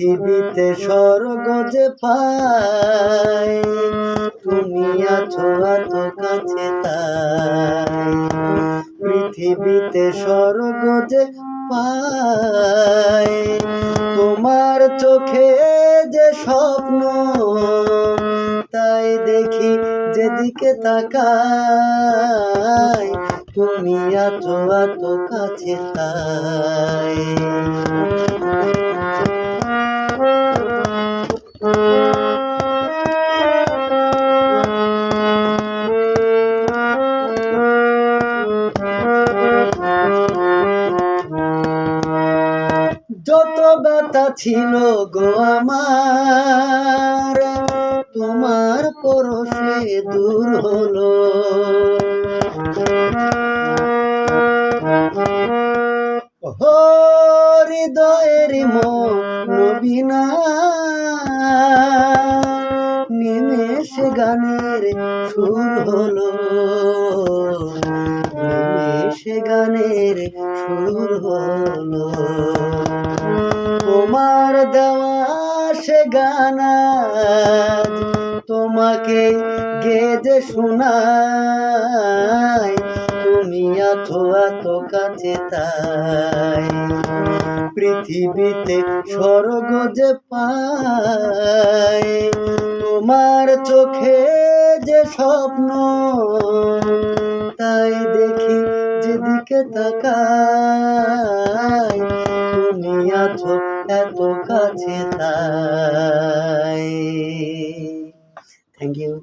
পৃথিবীতে স্বর্গ যে পাই, তুমি আছো এত কাছে তাই। পৃথিবীতে স্বর্গ যে পাই, তোমার চোখে যে স্বপ্ন, তাই দেখি যেদিকে তাকাই, তুমি আছো এত কাছে তাই। যত ব্যথা ছিল গো আমার, তোমার পরশে দূর হলো। হৃদয়ের মনোবিনা নিমেষে গানের সুর হলো, নিমেষে গানের সুর হলো। তোমার দেওয়া সে গান তোমাকে গেয়ে শোনাই, তুমি আছো এত কাছে তাই। পৃথিবীতে স্বর্গ যে পাই, তোমার চোখে যে স্বপ্ন, তাই দেখি যেদিকে তাকাই, তুমি আছো এত কাছে তাই। Thank you.